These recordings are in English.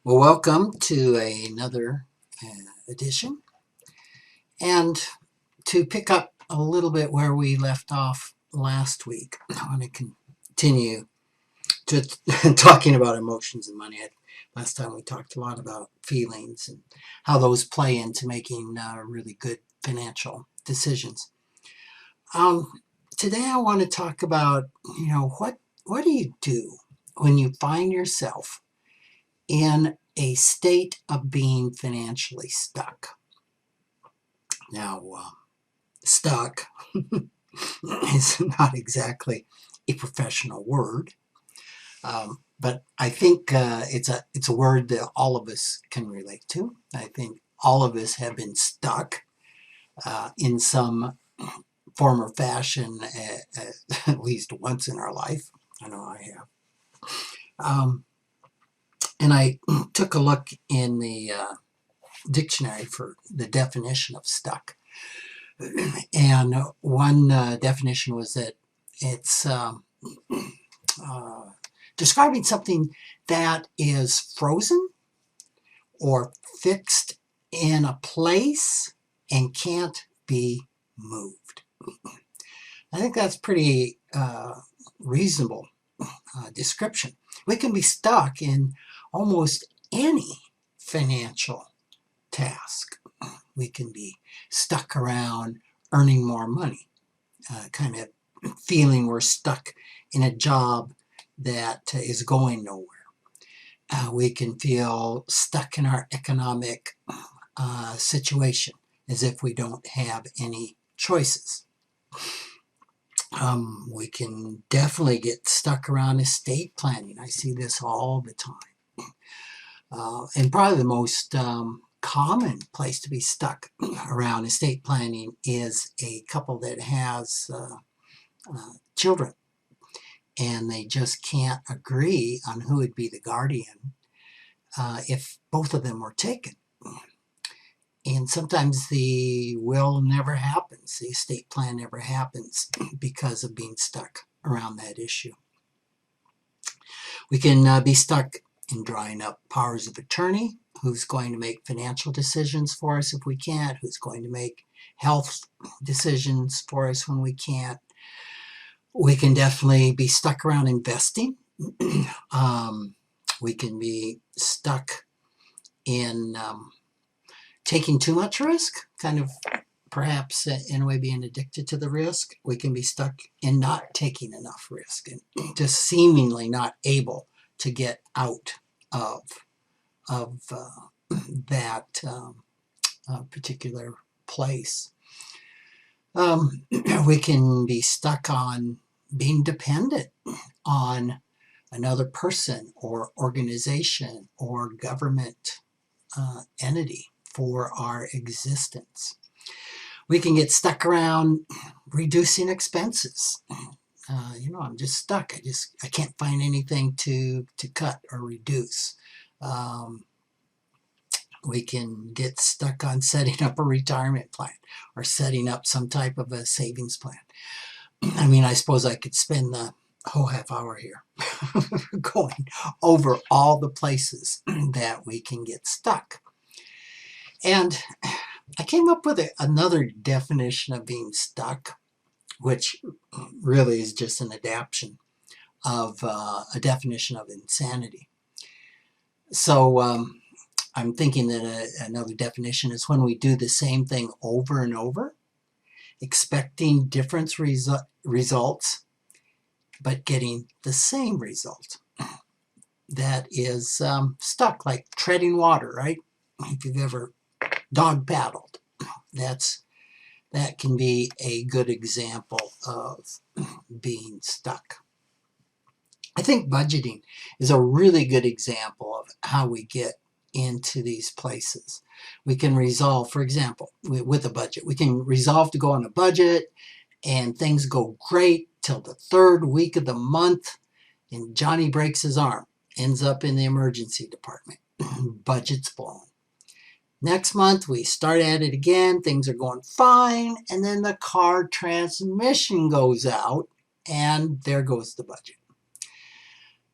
Well, welcome to another edition. And to pick up a little bit where we left off last week, I want to continue to talking about emotions and money. Last time we talked a lot about feelings and how those play into making really good financial decisions. Um, Today I want to talk about, what do you do when you find yourself in a state of being financially stuck? Now, stuck is not exactly a professional word, but I think it's a word that all of us can relate to. I think all of us have been stuck in some form or fashion at least once in our life. I know I have. And I took a look in the dictionary for the definition of stuck. And one definition was that it's uh, describing something that is frozen or fixed in a place and can't be moved. I think that's pretty reasonable description. We can be stuck in almost any financial task. We can be stuck around earning more money, kind of feeling we're stuck in a job that is going nowhere. We can feel stuck in our economic situation as if we don't have any choices. We can definitely get stuck around estate planning. I see this all the time. And probably the most common place to be stuck around estate planning is a couple that has children, and they just can't agree on who would be the guardian if both of them were taken. And sometimes the will never happens, the estate plan never happens because of being stuck around that issue. We can be stuck in drawing up powers of attorney. Who's going to make financial decisions for us if we can't? Who's going to make health decisions for us when we can't? We can definitely be stuck around investing. We can be stuck in taking too much risk, kind of perhaps in a way being addicted to the risk. We can be stuck in not taking enough risk and just seemingly not able to get out of that particular place. We can be stuck on being dependent on another person or organization or government entity for our existence. We can get stuck around reducing expenses. I'm just stuck. I can't find anything to cut or reduce. We can get stuck on setting up a retirement plan or setting up some type of a savings plan. I mean, I suppose I could spend the whole half hour here going over all the places that we can get stuck. And I came up with another definition of being stuck, which really is just an adaptation of a definition of insanity. So I'm thinking that another definition is when we do the same thing over and over, expecting different results, but getting the same result. That is stuck, like treading water, right? If you've ever dog paddled, that can be a good example of being stuck. I think budgeting is a really good example of how we get into these places. We can resolve, for example, with a budget, we can resolve to go on a budget and things go great till the third week of the month and Johnny breaks his arm, ends up in the emergency department. Budget's blown. Next month, we start at it again. Things are going fine. And then the car transmission goes out and there goes the budget.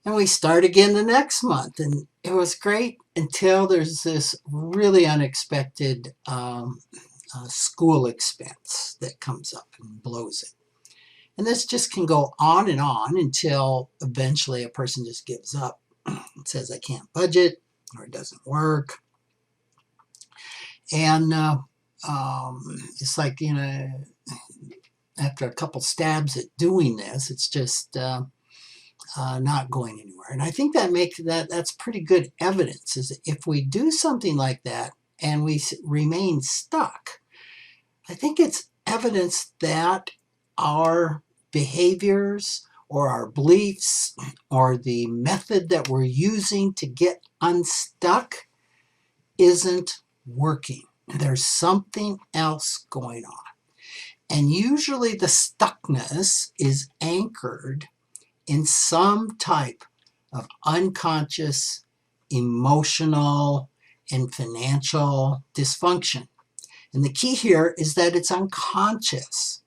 And we start again the next month and it was great until there's this really unexpected school expense that comes up and blows it. And this just can go on and on until eventually a person just gives up and says, I can't budget, or it doesn't work. And it's like, after a couple stabs at doing this, it's just not going anywhere. And I think that's pretty good evidence, is if we do something like that and we remain stuck, I think it's evidence that our behaviors or our beliefs or the method that we're using to get unstuck isn't working. There's something else going on. And usually the stuckness is anchored in some type of unconscious, emotional, and financial dysfunction. And the key here is that it's unconscious.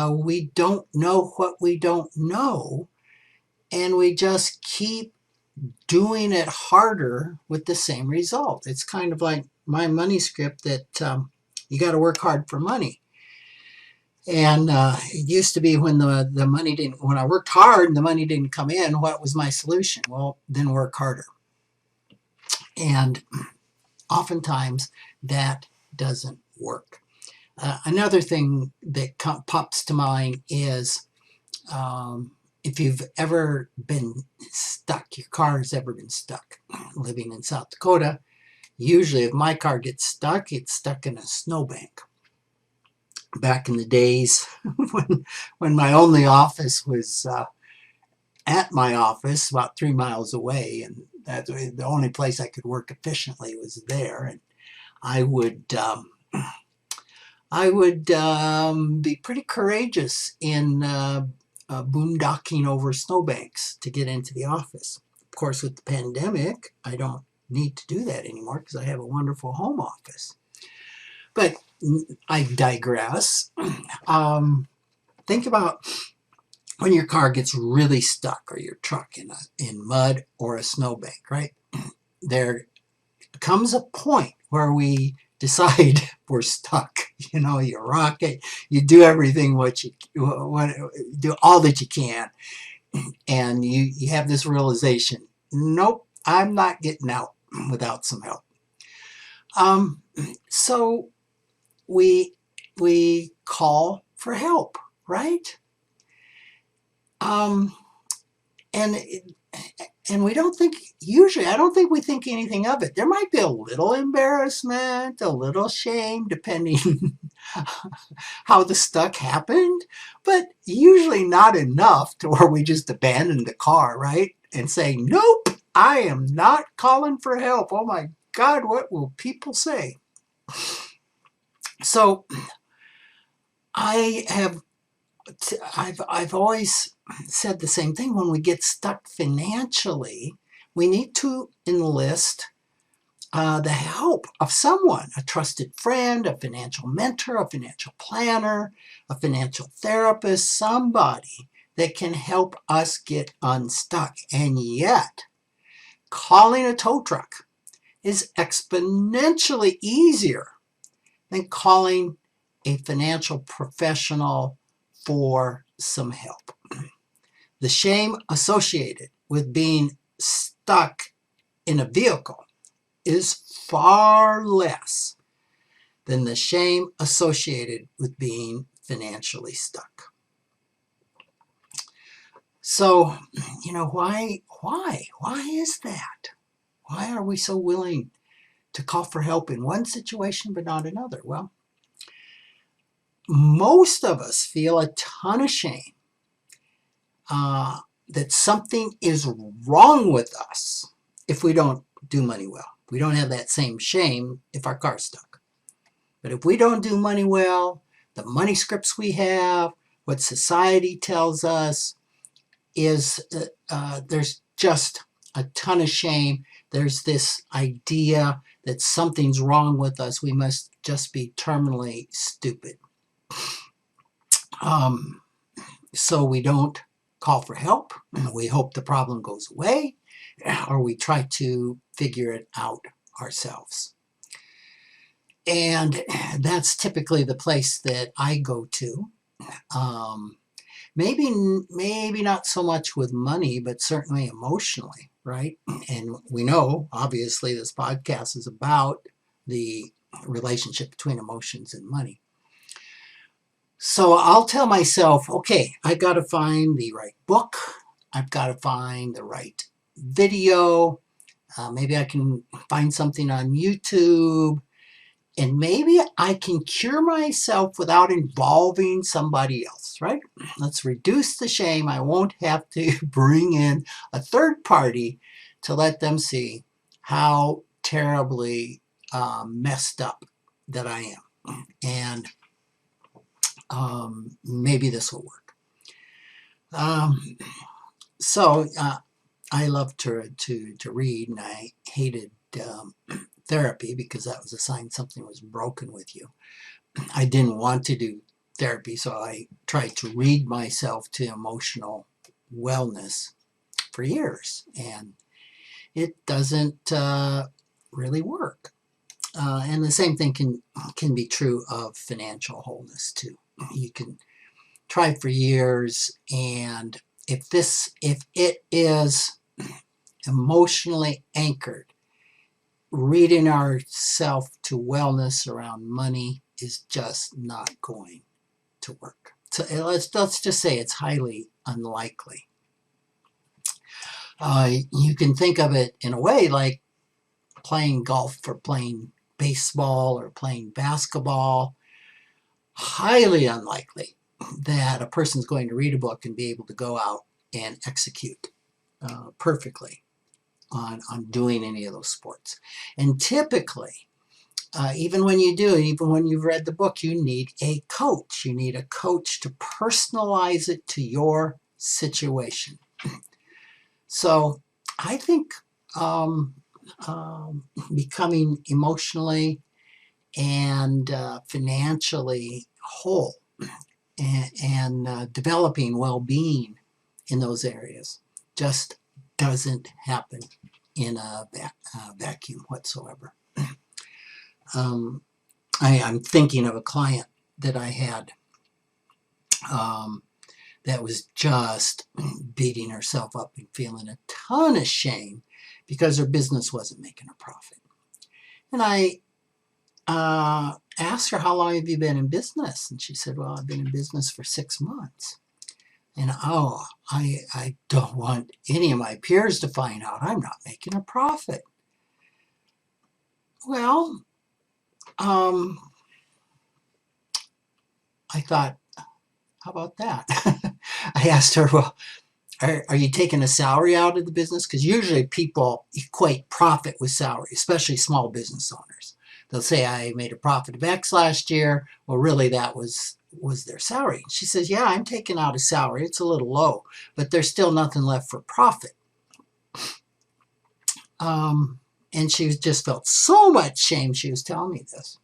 We don't know what we don't know, and we just keep doing it harder with the same result. It's kind of like my money script that you got to work hard for money. And it used to be when the money didn't, when I worked hard and the money didn't come in, what was my solution? Well, then work harder. And oftentimes that doesn't work. Another thing that pops to mind is if you've ever been stuck, your car has ever been stuck. Living in South Dakota, usually if my car gets stuck, it's stuck in a snowbank. Back in the days when my only office was at my office about 3 miles away, and that's the only place I could work efficiently was there, and I would be pretty courageous in boondocking over snowbanks to get into the office. Of course, with the pandemic, I don't need to do that anymore because I have a wonderful home office. But I digress. Think about when your car gets really stuck, or your truck in mud or a snowbank, right? There comes a point where we decide we're stuck. You rock it, you do everything do all that you can, and you have this realization, nope, I'm not getting out without some help. So we call for help, right? And we don't think, usually I don't think we think anything of it. There might be a little embarrassment, a little shame, depending how the stuck happened, but usually not enough to where we just abandon the car, right? And say, nope, I am not calling for help. Oh my God, what will people say? So I've always said the same thing. When we get stuck financially, we need to enlist the help of someone, a trusted friend, a financial mentor, a financial planner, a financial therapist, somebody that can help us get unstuck. And yet, calling a tow truck is exponentially easier than calling a financial professional for some help. The shame associated with being stuck in a vehicle is far less than the shame associated with being financially stuck. So, why is that? Why are we so willing to call for help in one situation but not another? Well, most of us feel a ton of shame that something is wrong with us if we don't do money well. We don't have that same shame if our car's stuck. But if we don't do money well, the money scripts we have, what society tells us, is there's just a ton of shame. There's this idea that something's wrong with us. We must just be terminally stupid. So we don't call for help. We hope the problem goes away. or we try to figure it out ourselves. And that's typically the place that I go to. Um, maybe not so much with money, but certainly emotionally, right? And we know, obviously, this podcast is about the relationship between emotions and money. So I'll tell myself, okay, I got to find the right book. I've got to find the right video. Maybe I can find something on YouTube. And maybe I can cure myself without involving somebody else, right? Let's reduce the shame. I won't have to bring in a third party to let them see how terribly messed up that I am. And maybe this will work. So I love to read, and I hated therapy because that was a sign something was broken with you. I didn't want to do therapy, so I tried to read myself to emotional wellness for years, and it doesn't really work. And the same thing can be true of financial wholeness too. You can try for years, and if it is emotionally anchored, reading ourselves to wellness around money is just not going to work. So let's just say it's highly unlikely. You can think of it in a way like playing golf or playing baseball or playing basketball. Highly unlikely that a person's going to read a book and be able to go out and execute perfectly on doing any of those sports. And typically, even when you've read the book, you need a coach. You need a coach to personalize it to your situation. So I think becoming emotionally and financially whole and developing well-being in those areas just doesn't happen in a vacuum whatsoever. I'm thinking of a client that I had that was just beating herself up and feeling a ton of shame because her business wasn't making a profit. And I asked her, how long have you been in business? And she said, well, I've been in business for 6 months. And I don't want any of my peers to find out I'm not making a profit. Well, I thought, how about that? I asked her, well, are you taking a salary out of the business? Because usually people equate profit with salary, especially small business owners. They'll say, I made a profit of X last year. Well, really, that was their salary. She says, yeah, I'm taking out a salary. It's a little low, but there's still nothing left for profit. And she just felt so much shame. She was telling me this.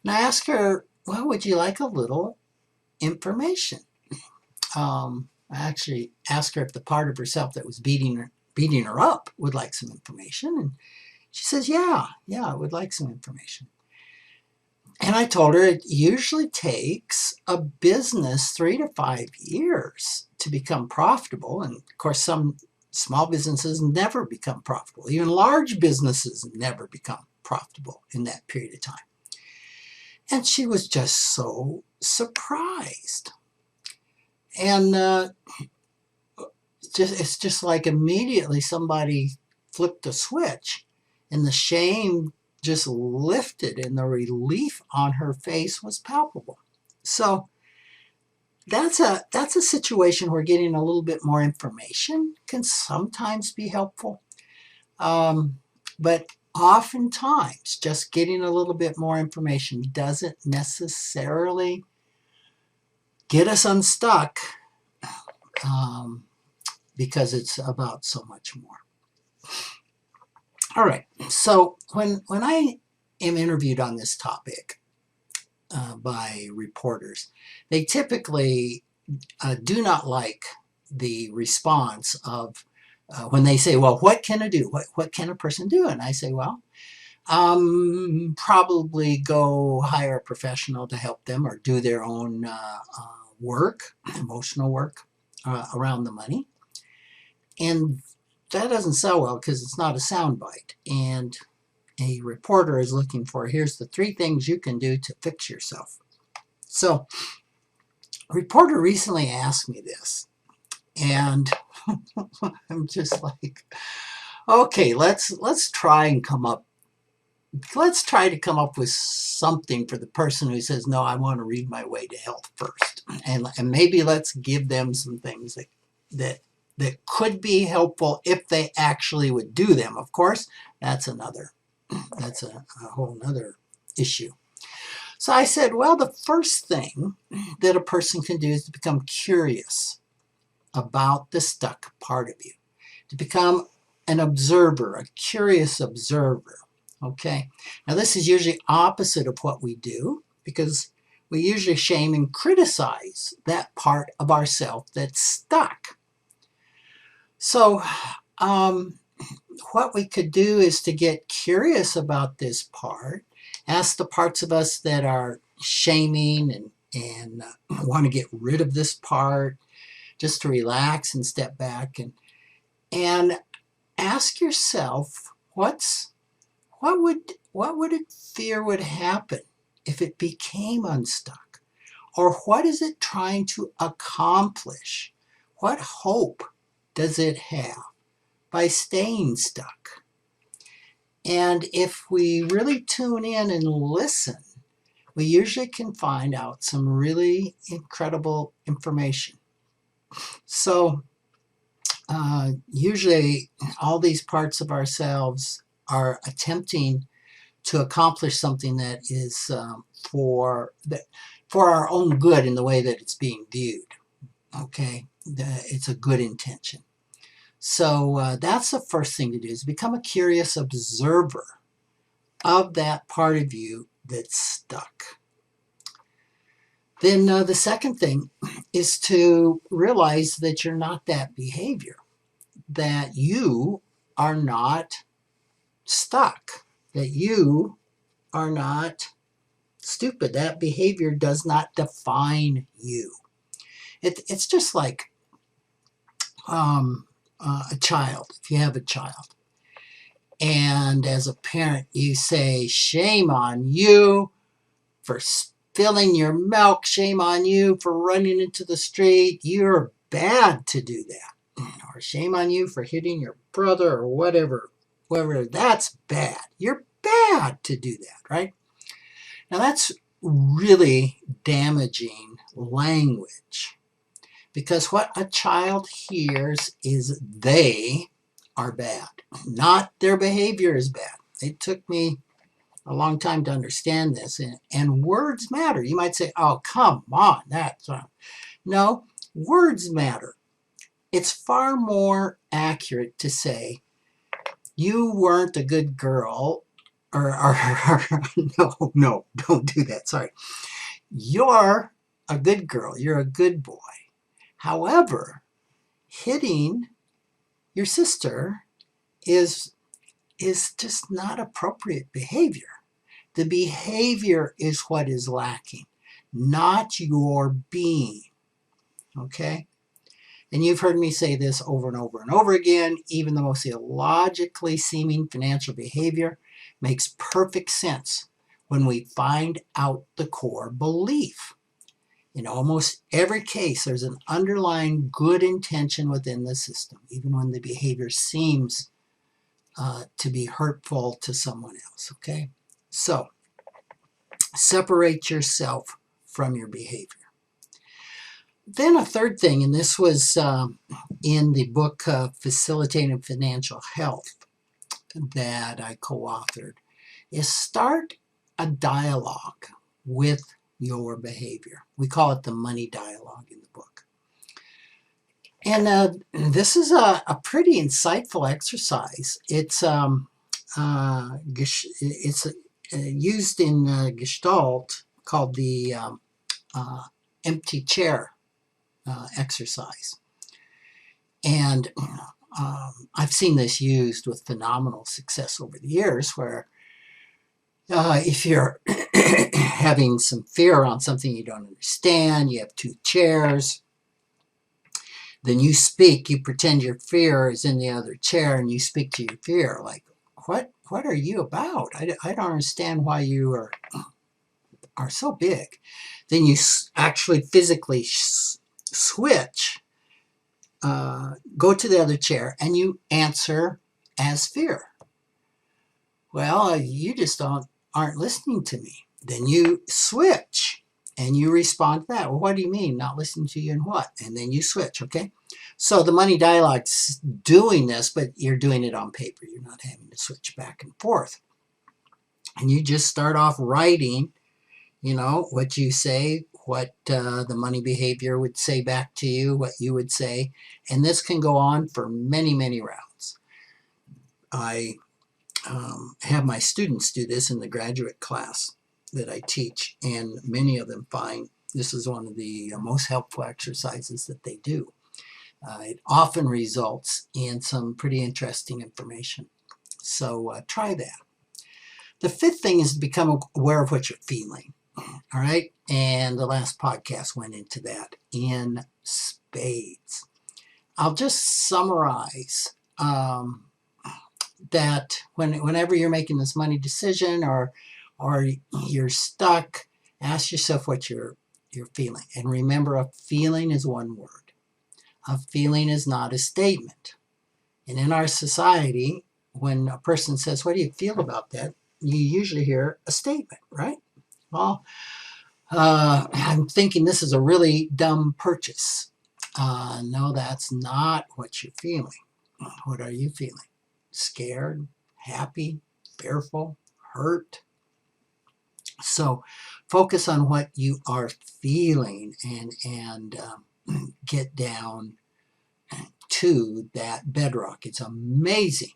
And I asked her, well, would you like a little information? I actually asked her if the part of herself that was beating her up would like some information. And she says, yeah, I would like some information. And I told her it usually takes a business 3 to 5 years to become profitable. And of course, some small businesses never become profitable. Even large businesses never become profitable in that period of time. And she was just so surprised. And it's just like immediately somebody flipped a switch and the shame just lifted and the relief on her face was palpable. So that's a situation where getting a little bit more information can sometimes be helpful. But oftentimes just getting a little bit more information doesn't necessarily get us unstuck, because it's about so much more. All right, so when I am interviewed on this topic by reporters, they typically do not like the response of when they say, well, what can I do? What can a person do? And I say, well, probably go hire a professional to help them or do their own work, emotional work around the money. And that doesn't sell well because it's not a soundbite. And a reporter is looking for, here's the 3 things you can do to fix yourself. So a reporter recently asked me this, and I'm just like, okay, let's try to come up with something for the person who says, no, I want to read my way to health first. And maybe let's give them some things that could be helpful if they actually would do them. Of course, that's a whole nother issue. So I said, well, the first thing that a person can do is to become curious about the stuck part of you, to become an observer, a curious observer. Okay, now this is usually opposite of what we do, because we usually shame and criticize that part of ourselves that's stuck. So what we could do is to get curious about this part, ask the parts of us that are shaming and want to get rid of this part, just to relax and step back and ask yourself, what would it fear would happen if it became unstuck? Or what is it trying to accomplish? What hope does it have by staying stuck? And if we really tune in and listen, we usually can find out some really incredible information. So usually all these parts of ourselves are attempting to accomplish something that is for our own good in the way that it's being viewed. Okay, it's a good intention. So that's the first thing to do, is become a curious observer of that part of you that's stuck. Then the second thing is to realize that you're not that behavior, that you are not stuck, that you are not stupid. That behavior does not define you. It's just like a child. If you have a child, and as a parent you say, shame on you for spilling your milk, shame on you for running into the street, you're bad to do that, or shame on you for hitting your brother or whatever, that's bad. You're bad to do that, right? Now that's really damaging language, because what a child hears is they are bad, not their behavior is bad. It took me a long time to understand this, and words matter. You might say, oh, come on, that's wrong. No, words matter. It's far more accurate to say, you weren't a good girl, or no, don't do that, sorry. You're a good girl, you're a good boy. However, hitting your sister is just not appropriate behavior. The behavior is what is lacking, not your being. Okay? And you've heard me say this over and over and over again. Even the most illogically seeming financial behavior makes perfect sense when we find out the core belief. In almost every case, there's an underlying good intention within the system, even when the behavior seems to be hurtful to someone else. Okay? So, separate yourself from your behavior. Then a third thing, and this was in the book Facilitating Financial Health that I co-authored, is start a dialogue with your behavior. We call it the money dialogue in the book. And this is a pretty insightful exercise. It's used in Gestalt, called the empty chair exercise. And I've seen this used with phenomenal success over the years, where if you're having some fear on something you don't understand, you have two chairs, then you speak, you pretend your fear is in the other chair, and you speak to your fear like, what are you about? I don't understand why you are so big. Then you actually physically switch, go to the other chair, and you answer as fear. Well, you just aren't listening to me. Then you switch and you respond to that. Well, what do you mean not listening to you and what? And then you switch, okay? So the money dialogue's doing this, but you're doing it on paper. You're not having to switch back and forth. And you just start off writing, what you say, what the money behavior would say back to you, what you would say. And this can go on for many, many rounds. I have my students do this in the graduate class that I teach, and many of them find this is one of the most helpful exercises that they do. It often results in some pretty interesting information. So try that. The fifth thing is to become aware of what you're feeling. All right. And the last podcast went into that in spades. I'll just summarize that whenever you're making this money decision or you're stuck, ask yourself what you're feeling. And remember, a feeling is one word. A feeling is not a statement. And in our society, when a person says, what do you feel about that? You usually hear a statement, right? Well, I'm thinking this is a really dumb purchase. No, that's not what you're feeling. What are you feeling? Scared, happy, fearful, hurt? So focus on what you are feeling and get down to that bedrock. It's amazing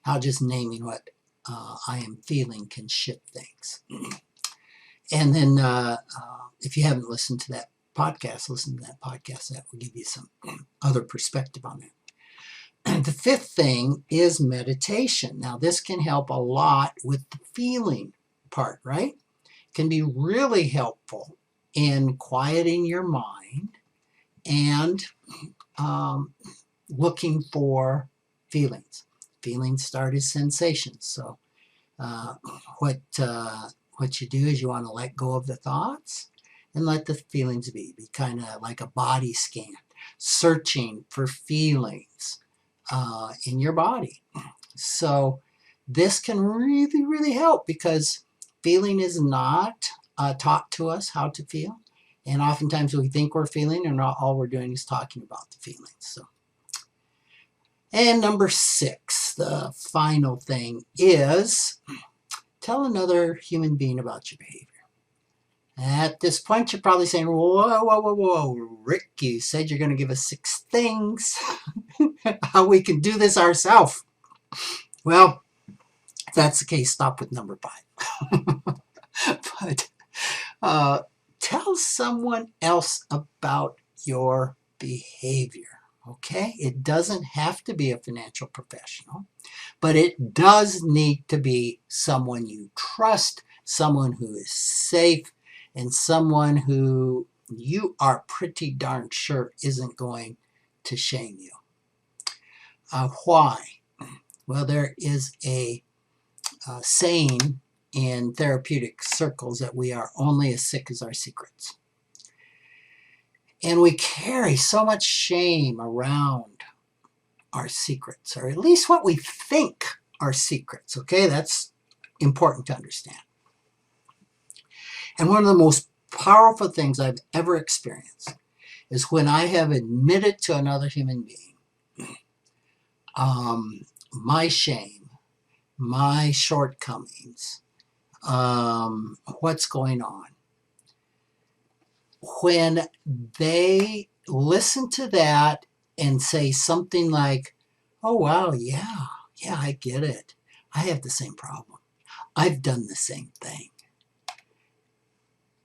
how just naming what I am feeling can shift things. And then if you haven't listened to that podcast, listen to that podcast. That will give you some other perspective on it. The fifth thing is meditation. Now, this can help a lot with the feeling part, right? Can be really helpful in quieting your mind and looking for feelings. Feelings start as sensations. So what you do is you want to let go of the thoughts and let the feelings be kind of like a body scan, searching for feelings in your body. So this can really, really help, because feeling is not taught to us how to feel. And oftentimes we think we're feeling, and all we're doing is talking about the feelings. So, and number 6, the final thing is tell another human being about your behavior. At this point, you're probably saying, whoa, Rick, you said you're going to give us 6 things how we can do this ourselves. Well, if that's the case, stop with number 5. But tell someone else about your behavior. Okay? It doesn't have to be a financial professional, but it does need to be someone you trust, someone who is safe, and someone who you are pretty darn sure isn't going to shame you. Why? Well, there is a saying in therapeutic circles that we are only as sick as our secrets. And we carry so much shame around our secrets, or at least what we think are secrets, okay? That's important to understand. And one of the most powerful things I've ever experienced is when I have admitted to another human being my shame, my shortcomings, what's going on. When they listen to that and say something like, oh, wow, yeah, I get it. I have the same problem. I've done the same thing.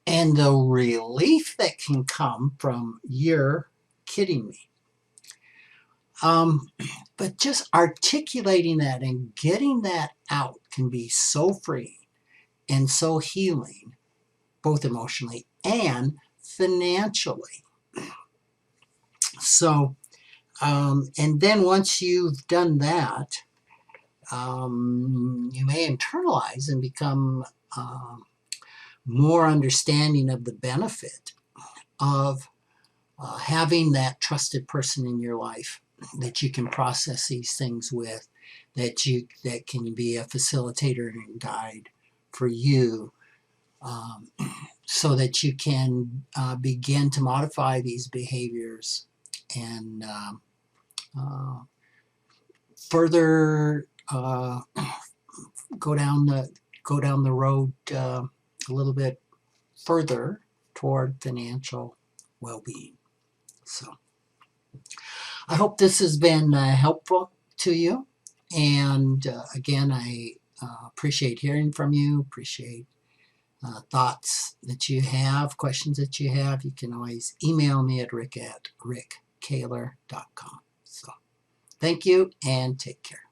And the relief that can come from, you're kidding me. But just articulating that and getting that out can be so freeing and so healing, both emotionally and financially. So, and then once you've done that, you may internalize and become more understanding of the benefit of having that trusted person in your life that you can process these things with, that can be a facilitator and guide for you, so that you can begin to modify these behaviors and further go down the road a little bit further toward financial well-being. So I hope this has been helpful to you. And again, I appreciate hearing from you, appreciate thoughts that you have, questions that you have. You can always email me at rick@rickkaler.com. So thank you and take care.